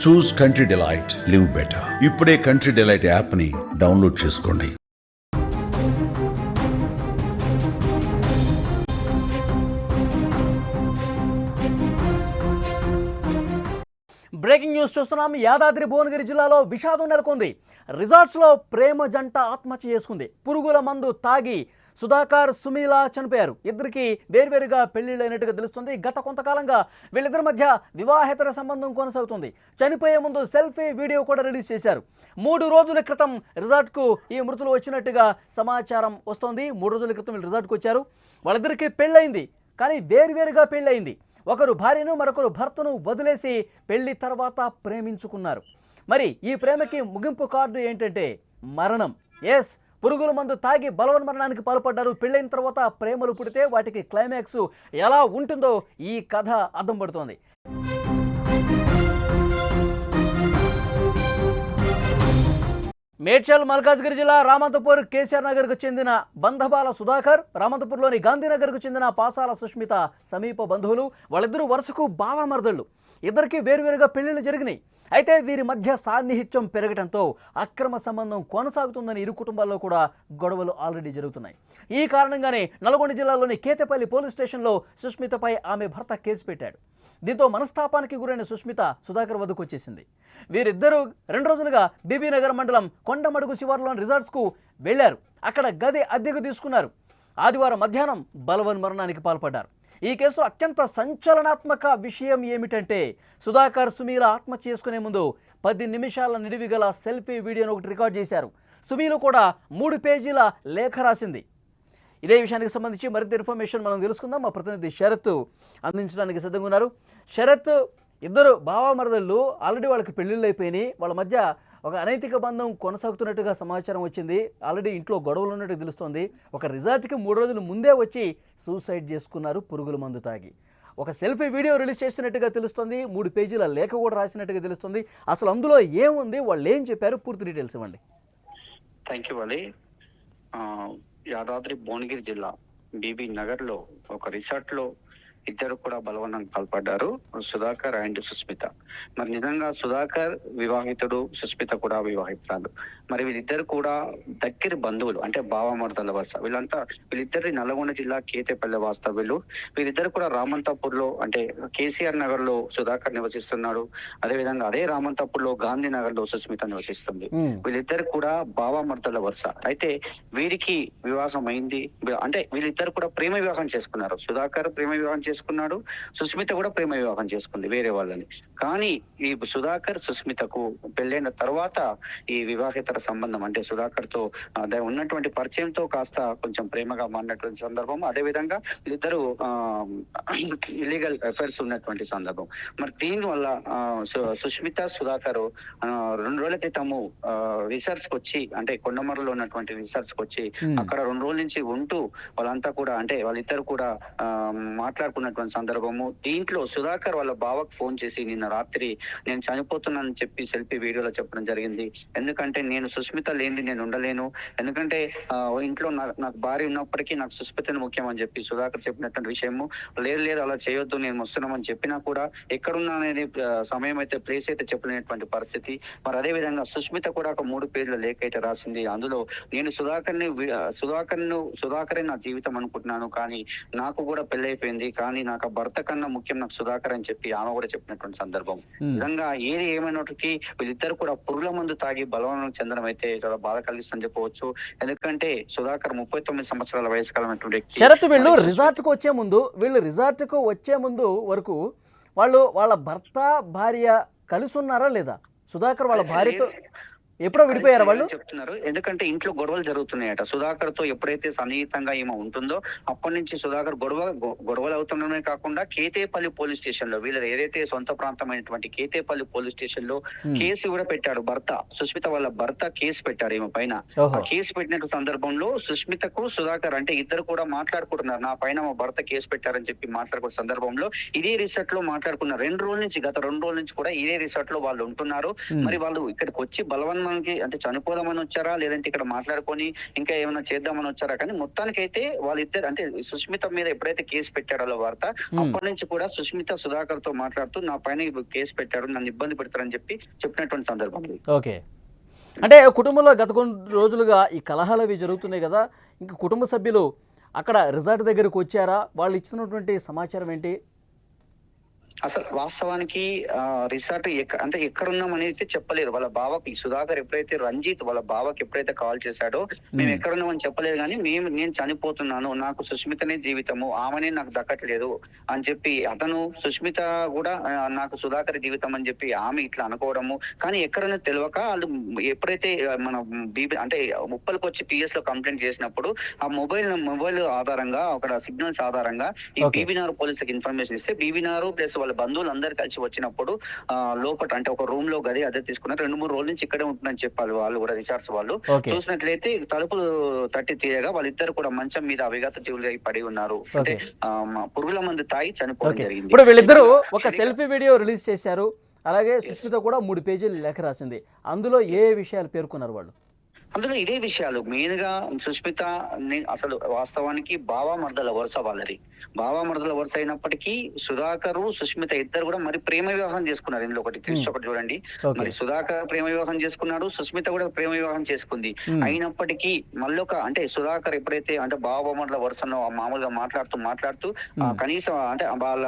చూస్ country delight, live better. ఇప్పుడే country delight app ని download చేసుకోండి. బ్రేకింగ్ న్యూస్ చూస్తున్నాం. యాదాద్రి భువనగిరి జిల్లాలో విషాదం నెలకొంది. రిసార్ట్స్లో ప్రేమ జంట ఆత్మహత్య చేసుకుంది. పురుగుల మందు తాగి సుధాకర్, సుమీల చనిపోయారు. ఇద్దరికి వేర్వేరుగా పెళ్లిళ్ళైనట్టుగా తెలుస్తుంది. గత కొంతకాలంగా వీళ్ళిద్దరి మధ్య వివాహేతర సంబంధం కొనసాగుతుంది. చనిపోయే ముందు సెల్ఫీ వీడియో కూడా రిలీజ్ చేశారు. 3 రోజుల క్రితం రిసార్ట్కు ఈ మృతులు వచ్చినట్టుగా సమాచారం వస్తోంది. 3 రోజుల క్రితం వీళ్ళు రిసార్ట్కు వచ్చారు. వాళ్ళిద్దరికీ పెళ్ళయింది, కానీ వేర్వేరుగా పెళ్ళయింది. ఒకరు భార్యను, మరొకరు భర్తను వదిలేసి పెళ్లి తర్వాత ప్రేమించుకున్నారు. మరి ఈ ప్రేమకి ముగింపు కార్డు ఏంటంటే మరణం. ఎస్, పురుగుల మందు తాగి బలవన్మరణానికి పాల్పడ్డారు. పెళ్ళైన తర్వాత ప్రేమలు పుడితే వాటికి క్లైమాక్స్ ఎలా ఉంటుందో ఈ కథ అద్దం పడుతోంది. మేడ్చల్ మల్కాజ్గిరి జిల్లా రామంతపూర్ కేసీఆర్ నగర్కు చెందిన బంధబాల సుధాకర్, రామంతపూర్లోని గాంధీనగర్కు చెందిన పాసాల సుష్మిత సమీప బంధువులు. వాళ్ళిద్దరూ వరుసకు బావమరదళ్ళు. ఇద్దరికి వేరువేరుగా పెళ్లిళ్ళు జరిగినాయి. అయితే వీరి మధ్య సాన్నిహిత్యం పెరగడంతో అక్రమ సంబంధం కొనసాగుతుందని ఇరు కుటుంబాల్లో కూడా గొడవలు ఆల్రెడీ జరుగుతున్నాయి. ఈ కారణంగానే నల్గొండ జిల్లాలోని కేతేపల్లి పోలీస్ స్టేషన్లో సుష్మితపై ఆమె భర్త కేసు పెట్టాడు. దీంతో మనస్తాపానికి గురైన సుష్మిత సుధాకర్ వద్దకు వచ్చేసింది. వీరిద్దరూ 2 రోజులుగా బీబీ నగర్ మండలం కొండమడుగు శివారులోని రిసార్ట్స్కు వెళ్లారు. అక్కడ గది అద్దెకు తీసుకున్నారు. ఆదివారం మధ్యాహ్నం బలవన్మరణానికి పాల్పడ్డారు. ఈ కేసులో అత్యంత సంచలనాత్మక విషయం ఏమిటంటే సుధాకర్, సుమీల ఆత్మహత్య చేసుకునే ముందు 10 నిమిషాల నిడివి గల సెల్ఫీ వీడియోను ఒకటి రికార్డ్ చేశారు. సుమీలు కూడా 3 పేజీల లేఖ రాసింది. ఇదే విషయానికి సంబంధించి మరింత ఇన్ఫర్మేషన్ మనం తెలుసుకుందాం. మా ప్రతినిధి శరత్ అందించడానికి సిద్ధంగా ఉన్నారు. శరత్, ఇద్దరు బావమరదళ్ళు ఆల్రెడీ వాళ్ళకి పెళ్లిళ్ళు అయిపోయినాయి. వాళ్ళ మధ్య ఒక అనైతిక బంధం కొనసాగుతున్నట్టుగా సమాచారం వచ్చింది. ఆల్రెడీ ఇంట్లో గొడవలు ఉన్నట్టు తెలుస్తోంది. ఒక రిసార్ట్కి 3 రోజుల ముందే వచ్చి సూసైడ్ చేసుకున్నారు పురుగుల మందు తాగి. ఒక సెల్ఫీ వీడియో రిలీజ్ చేస్తున్నట్టుగా తెలుస్తుంది. 3 పేజీల లేఖ కూడా రాసినట్టుగా తెలుస్తుంది. అసలు అందులో ఏముంది, వాళ్ళు ఏం చెప్పారు, పూర్తి డీటెయిల్స్ ఇవ్వండి. Thank you Ali. యాదాద్రి భువనగిరి జిల్లా బీబీ నగర్ లో ఒక రిసార్ట్ లో ఇద్దరు కూడా బలవన్నంగా పాల్పడ్డారు, సుధాకర్ అండ్ సుస్మిత. మరి నిజంగా సుధాకర్ వివాహితుడు, సుస్మిత కూడా వివాహితురాలు. మరి వీళ్ళిద్దరు కూడా దగ్గర బంధువులు, అంటే బావమరదల వరుస. వీళ్ళిద్దరి నల్గొండ జిల్లా కేతేపల్లి వాస్తవ్యులు. వీళ్ళిద్దరు కూడా రామంతాపూర్ లో, అంటే కేసీఆర్ నగర్ లో సుధాకర్ నివసిస్తున్నాడు. అదేవిధంగా అదే రామంతాపూర్ లో గాంధీ నగర్ లో సుస్మిత నివసిస్తుంది. వీళ్ళిద్దరు కూడా బావమరదల వరుస. అయితే వీరికి వివాహం అయింది. అంటే వీళ్ళిద్దరు కూడా ప్రేమ వివాహం చేసుకున్నారు. సుధాకర్ ప్రేమ వివాహం చేసుకున్నాడు, సుస్మిత కూడా ప్రేమ వివాహం చేసుకుంది వేరే వాళ్ళని. కానీ ఈ సుధాకర్, సుస్మితకు పెళ్ళైన తర్వాత ఈ వివాహేతర సంబంధం, అంటే సుధాకర్ తో ఉన్నటువంటి పరిచయంతో కాస్త కొంచెం ప్రేమగా మారినటువంటి సందర్భం. అదే విధంగా వీళ్ళిద్దరు ఇల్లీగల్ అఫైర్స్ ఉన్నటువంటి సందర్భం. మరి దీని వల్ల సుస్మిత, సుధాకర్ 2 రోజుల క్రితము రిసార్ట్స్ కి వచ్చి, అంటే కొండమర్రలో ఉన్నటువంటి రిసార్ట్స్ కి వచ్చి అక్కడ 2 రోజుల నుంచి ఉంటూ వాళ్ళంతా కూడా, అంటే వాళ్ళిద్దరు కూడా మాట్లాడుకున్నటువంటి సందర్భము. దీంట్లో సుధాకర్ వాళ్ళ బావకు ఫోన్ చేసి నిన్న రాత్రి నేను చనిపోతున్నానని చెప్పి సెల్ఫీ వీడియోలో చెప్పడం జరిగింది. ఎందుకంటే నేను సుస్మిత లేనిది నేను ఉండలేను, ఎందుకంటే ఇంట్లో నాకు భార్య ఉన్నప్పటికీ నాకు సుస్మితను ముఖ్యం అని చెప్పి సుధాకర్ చెప్పినటువంటి విషయము. లేదు అలా చేయొద్దు, నేను వస్తున్నామని చెప్పినా కూడా ఎక్కడున్నా అనేది సమయం అయితే, ప్లేస్ అయితే చెప్పలేనటువంటి పరిస్థితి. మరి అదే విధంగా సుస్మిత కూడా ఒక 3 పేజీల లేఖ అయితే రాసింది. అందులో నేను సుధాకరే నా జీవితం అనుకుంటున్నాను, కానీ నాకు కూడా పెళ్ళైపోయింది, కానీ నాకు భర్త కన్నా ముఖ్యం నాకు సుధాకర్ అని చెప్పి ఆమె కూడా చెప్పినటువంటి సందర్భం. నిజంగా ఏది ఏమైనప్పటికీ వీళ్ళిద్దరు కూడా పురుగుల మందు తాగి బలవనం చెందడం అయితే చాలా బాధ కలిగిస్తుందని చెప్పవచ్చు. ఎందుకంటే సుధాకర్ 39 సంవత్సరాల వయసు కలిగినటువంటి వ్యక్తి. శరత్, వీళ్ళు రిసార్ట్ కు వచ్చే ముందు వరకు వాళ్ళ భర్త, భార్య కలిసి ఉన్నారా లేదా? సుధాకర్ వాళ్ళ భార్యతో ఎప్పుడో విడిపోయారు వాళ్ళు చెప్తున్నారు. ఎందుకంటే ఇంట్లో గొడవలు జరుగుతున్నాయట. సుధాకర్ తో ఎప్పుడైతే సన్నిహితంగా ఈమె ఉంటుందో అప్పటి నుంచి సుధాకర్ గొడవలు అవుతుండడమే కాకుండా కేతేపల్లి పోలీస్ స్టేషన్ లో, వీళ్ళ ఏదైతే సొంత ప్రాంతమైనటువంటి కేతేపల్లి పోలీస్ స్టేషన్ లో కేసు కూడా పెట్టాడు భర్త. సుస్మిత వాళ్ళ భర్త కేసు పెట్టాడు ఈమె పైన. ఆ కేసు పెట్టిన సందర్భంలో సుస్మితకు సుధాకర్, అంటే ఇద్దరు కూడా మాట్లాడుకుంటున్నారు, నా పైన మా భర్త కేసు పెట్టారని చెప్పి మాట్లాడుకున్న సందర్భంలో ఇదే రిసార్ట్ లో మాట్లాడుకున్నారు. గత 2 రోజుల నుంచి కూడా ఇదే రిసార్ట్ లో వాళ్ళు ఉంటున్నారు. మరి వాళ్ళు ఇక్కడికి వచ్చి బలవన్ మనకి అంటే చనిపోదామని వచ్చారా, లేదంటే ఇక్కడ మాట్లాడుకొని ఇంకా ఏమైనా చేద్దామని వచ్చారా, కానీ మొత్తానికైతే వాళ్ళిద్దరు అంటే సుష్మిత మీద ఎప్పుడైతే కేసు పెట్టారో వార్త, అప్పటి నుంచి కూడా సుష్మిత సుధాకర్ తో మాట్లాడుతూ నా పైన కేసు పెట్టారు, నన్ను ఇబ్బంది పెడతారని చెప్పినటువంటి సందర్భం. ఓకే, అంటే కుటుంబంలో గత కొన్ని రోజులుగా ఈ కలహాలు అవి జరుగుతున్నాయి కదా, ఇంకా కుటుంబ సభ్యులు అక్కడ రిసార్ట్ దగ్గరకు వచ్చారా, వాళ్ళు ఇచ్చినటువంటి సమాచారం ఏంటి? అసలు వాస్తవానికి రిసార్ట్ అంటే ఎక్కడున్నాం అనేది అయితే చెప్పలేదు. వాళ్ళ బావకి సుధాకర్ ఎప్పుడైతే రంజిత్ వాళ్ళ బావకి ఎప్పుడైతే కాల్ చేశాడో మేము ఎక్కడున్నామని చెప్పలేదు, కానీ నేను చనిపోతున్నాను, నాకు సుష్మితనే జీవితము, ఆమెనే నాకు దక్కట్లేదు అని చెప్పి అతను, సుష్మిత కూడా నాకు సుధాకర్ జీవితం అని చెప్పి ఆమె ఇట్లా అనుకోవడము, కానీ ఎక్కడనే తెలియక వాళ్ళు ఎప్పుడైతే మన బీబీ అంటే ముప్పలకు వచ్చి పిఎస్ లో కంప్లైంట్ చేసినప్పుడు ఆ మొబైల్ ఆధారంగా అక్కడ సిగ్నల్స్ ఆధారంగా ఈ బీబీనార్ పోలీసులకు ఇన్ఫర్మేషన్ ఇస్తే బీబీనార్ ప్లస్ వాళ్ళ బంధువులు అందరు కలిసి వచ్చినప్పుడు లోపల అంటే ఒక రూమ్ లో గది అదే తీసుకున్నారు. 2-3 రోజుల నుంచి ఇక్కడే ఉంటుందని చెప్పాలి వాళ్ళు కూడా, రిసార్ట్స్ వాళ్ళు. చూసినట్లయితే తలుపులు తట్టి తీయగా వాళ్ళిద్దరు కూడా మంచం మీద అవిగత జీవులు పడి ఉన్నారు, అంటే పురుగుల మందు తాగి చనిపోవడం జరిగింది. ఇప్పుడు వీళ్ళిద్దరూ ఒక సెల్ఫీ వీడియో రిలీజ్ చేశారు, అలాగే సుష్మిత కూడా 3 పేజీలు లేఖ రాసింది. అందులో ఏ విషయాలు పేర్కొన్నారు వాళ్ళు? అందులో ఇదే విషయాలు మెయిన్ గా. సుష్మిత అసలు వాస్తవానికి బావా మర్దల వరుస వాళ్ళది. బావా మర్దల వరుస అయినప్పటికీ సుధాకర్ సుష్మిత ఇద్దరు కూడా మరి ప్రేమ వివాహం చేసుకున్నారు. ఇందులో ఒకటి చూడండి, మరి సుధాకర్ ప్రేమ వివాహం చేసుకున్నాడు, సుష్మిత కూడా ప్రేమ వివాహం చేసుకుంది. అయినప్పటికీ మళ్ళొక అంటే సుధాకర్ ఎప్పుడైతే అంటే బావా మర్దల వరుసను మామూలుగా మాట్లాడుతూ కనీసం అంటే వాళ్ళ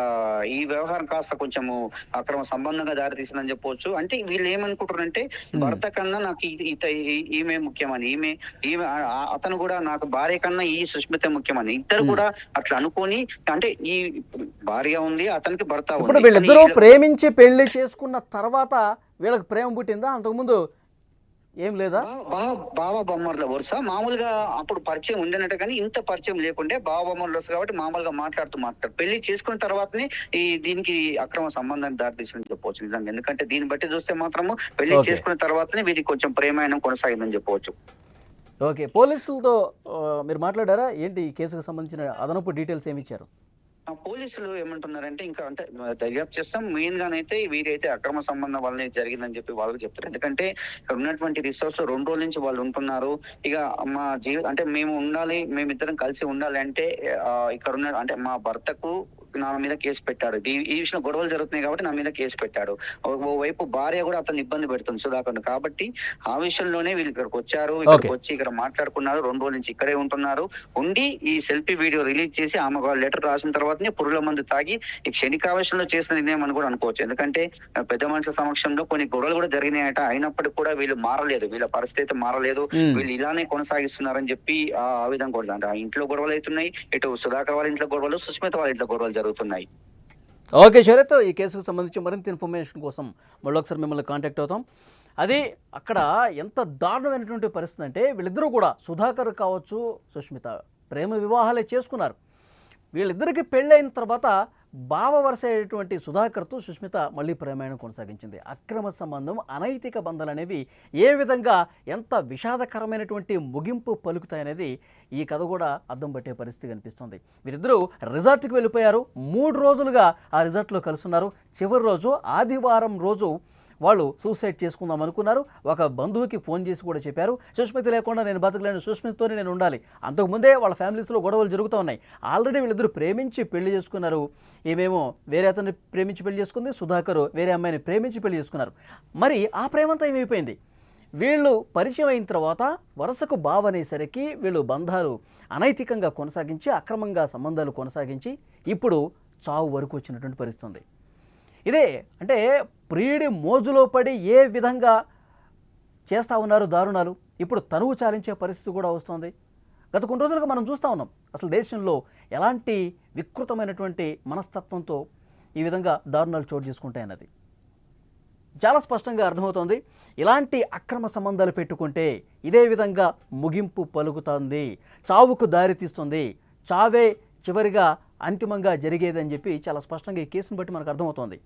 ఈ వ్యవహారం కాస్త కొంచెము అక్రమ సంబంధంగా దారితీసిందని చెప్పవచ్చు. అంటే వీళ్ళు ఏమనుకుంటారంటే భర్త కన్నా నాకు ఈమె ముఖ్యమని, ఈమె అతను కూడా నాకు భార్య కన్నా ఈ సుష్మిత ముఖ్యమని ఇద్దరు కూడా అట్లా అనుకొని, అంటే ఈ భార్య ఉంది అతనికి భర్త ఉంది. ఇప్పుడు వీళ్ళిద్దరూ ప్రేమించి పెళ్లి చేసుకున్న తర్వాత వీళ్ళకి ప్రేమ పుట్టిందా? అంతకుముందు ఏం లేదా? బావా బొమ్మర్ల వరుస మామూలుగా అప్పుడు పరిచయం ఉండనట్టు, కానీ ఇంత పరిచయం లేకుంటే బావా బొమ్మర్ల వరుస కాబట్టి మామూలుగా మాట్లాడుతూ పెళ్లి చేసుకున్న తర్వాతనే దీనికి అక్రమ సంబంధాన్ని దారితీసిందని చెప్పవచ్చు నిజంగా. ఎందుకంటే దీన్ని బట్టి చూస్తే మాత్రము పెళ్లి చేసుకున్న తర్వాతనే వీరికి కొంచెం ప్రేమాయణం కొనసాగిందని చెప్పవచ్చు. ఓకే, పోలీసులతో మీరు మాట్లాడారా? ఏంటి ఈ కేసుకు సంబంధించిన అదనపు డీటెయిల్స్ ఏమి ఇచ్చారు? పోలీసులు ఏమంటున్నారంటే ఇంకా అంటే దర్యాప్తు చేస్తాం, మెయిన్ గానైతే వీరైతే అక్రమ సంబంధం వల్లనే జరిగిందని చెప్పి వాళ్ళకి చెప్తారు. ఎందుకంటే ఇక్కడ ఉన్నటువంటి రిసార్ట్స్ లో 2 రోజుల నుంచి వాళ్ళు ఉంటున్నారు. ఇక మా అంటే మేమిద్దరం కలిసి ఉండాలి అంటే ఇక్కడ ఉన్న అంటే మా భర్తకు నా మీద కేసు పెట్టాడు, ఈ విషయంలో గొడవలు జరుగుతున్నాయి కాబట్టి నా మీద కేసు పెట్టాడు. ఓవైపు భార్య కూడా అతను ఇబ్బంది పెడుతుంది సుధాకర్, కాబట్టి ఆ విషయంలోనే వీళ్ళు ఇక్కడికి వచ్చారు. ఇక్కడికి వచ్చి ఇక్కడ మాట్లాడుకున్నారు, 2 రోజుల నుంచి ఇక్కడే ఉంటున్నారు. ఉండి ఈ సెల్ఫీ వీడియో రిలీజ్ చేసి ఆమె లెటర్ రాసిన తర్వాతనే పురుగుల మందు తాగి ఈ క్షణికావేశంలో చేసిన నిర్ణయం అని కూడా అనుకోవచ్చు. ఎందుకంటే పెద్ద మనుషుల సమక్షంలో కొన్ని గొడవలు కూడా జరిగినాయట, అయినప్పటికీ కూడా వీళ్ళు మారలేదు, వీళ్ళ పరిస్థితి మారలేదు, వీళ్ళు ఇలానే కొనసాగిస్తున్నారని చెప్పి ఆ విధంగా కూడా అంటే ఆ ఇంట్లో గొడవలు అవుతున్నాయి, ఇటు సుధాకర్ వాళ్ళ ఇంట్లో గొడవలు, సుష్మిత వాళ్ళ ఇంట్లో గొడవలు జరుగుతున్నాయి. ఓకే శరత్, ఈ కేసుకు సంబంధించి మరింత ఇన్ఫర్మేషన్ కోసం మళ్ళీ ఒకసారి మిమ్మల్ని కాంటాక్ట్ అవుతాం. అది అక్కడ ఎంత దారుణమైనటువంటి పరిస్థితి అంటే వీళ్ళిద్దరూ కూడా సుధాకర్ కావచ్చు సుష్మిత ప్రేమ వివాహాలే చేసుకున్నారు. వీళ్ళిద్దరికి పెళ్ళైన తర్వాత బావ వరుస అయినటువంటి సుధాకర్తో సుష్మిత మళ్ళీ ప్రేమాయణం కొనసాగించింది. అక్రమ సంబంధం, అనైతిక బంధాలు అనేవి ఏ విధంగా ఎంత విషాదకరమైనటువంటి ముగింపు పలుకుతాయనేది ఈ కథ కూడా అద్దం పట్టే పరిస్థితి కనిపిస్తుంది. వీరిద్దరూ రిసార్ట్కి వెళ్ళిపోయారు, 3 రోజులుగా ఆ రిసార్ట్లో కలుస్తున్నారు. చివరి రోజు ఆదివారం రోజు వాళ్ళు సూసైడ్ చేసుకుందాం అనుకున్నారు. ఒక బంధువుకి ఫోన్ చేసి కూడా చెప్పారు, సుష్మిత లేకుండా నేను బతకలేను, సుష్మితతోనే నేను ఉండాలి. అంతకుముందే వాళ్ళ ఫ్యామిలీస్లో గొడవలు జరుగుతూ ఉన్నాయి. ఆల్రెడీ వీళ్ళిద్దరూ ప్రేమించి పెళ్లి చేసుకున్నారు. ఏమేమో వేరే అతన్ని ప్రేమించి పెళ్లి చేసుకుంది, సుధాకర్ వేరే అమ్మాయిని ప్రేమించి పెళ్లి చేసుకున్నారు. మరి ఆ ప్రేమంతా ఏమైపోయింది? వీళ్ళు పరిచయం అయిన తర్వాత వరుసకు బావనేసరికి వీళ్ళు బంధాలు అనైతికంగా కొనసాగించి అక్రమంగా సంబంధాలు కొనసాగించి ఇప్పుడు చావు వరకు వచ్చినటువంటి పరిస్థితి. ఇదే అంటే ప్రియుడి మోజులో పడి ఏ విధంగా చేస్తూ ఉన్నారు దారుణాలు, ఇప్పుడు తనువు చాలించే పరిస్థితి కూడా వస్తుంది. గత కొన్ని రోజులుగా మనం చూస్తూ ఉన్నాం అసలు దేశంలో ఎలాంటి వికృతమైనటువంటి మనస్తత్వంతో ఈ విధంగా దారుణాలు చోటు చేసుకుంటాయన్నది చాలా స్పష్టంగా అర్థమవుతోంది. ఇలాంటి అక్రమ సంబంధాలు పెట్టుకుంటే ఇదే విధంగా ముగింపు పలుకుతుంది, చావుకు దారితీస్తుంది, చావే చివరిగా అంతిమంగా జరిగేదని చెప్పి చాలా స్పష్టంగా ఈ కేసును బట్టి మనకు అర్థమవుతోంది.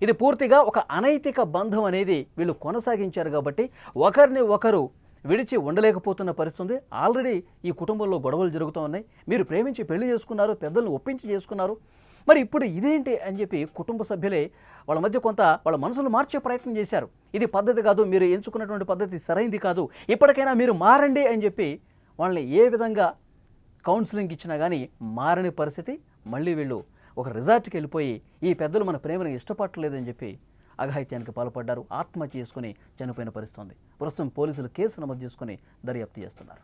ఇది పూర్తిగా ఒక అనైతిక బంధం అనేది వీళ్ళు కొనసాగించారు కాబట్టి ఒకరిని ఒకరు విడిచి ఉండలేకపోతున్న పరిస్థితి. ఆల్రెడీ ఈ కుటుంబంలో గొడవలు జరుగుతూ ఉన్నాయి. మీరు ప్రేమించి పెళ్లి చేసుకున్నారు, పెద్దలను ఒప్పించి చేసుకున్నారు, మరి ఇప్పుడు ఇదేంటి అని చెప్పి కుటుంబ సభ్యులే వాళ్ళ మధ్య కొంత వాళ్ళ మనసులు మార్చే ప్రయత్నం చేశారు. ఇది పద్ధతి కాదు, మీరు ఎంచుకున్నటువంటి పద్ధతి సరైంది కాదు, ఇప్పటికైనా మీరు మారండి అని చెప్పి వాళ్ళని ఏ విధంగా కౌన్సిలింగ్ ఇచ్చినా కానీ మారని పరిస్థితి. మళ్ళీ వీళ్ళు ఒక రిసార్ట్కి వెళ్ళిపోయి ఈ పెద్దలు మన ప్రేమను ఇష్టపడలేదని చెప్పి అఘాయిత్యానికి పాల్పడ్డారు. ఆత్మహత్య చేసుకుని చనిపోయిన పరిస్థితి ఉంది. ప్రస్తుతం పోలీసులు కేసు నమోదు చేసుకుని దర్యాప్తు చేస్తున్నారు.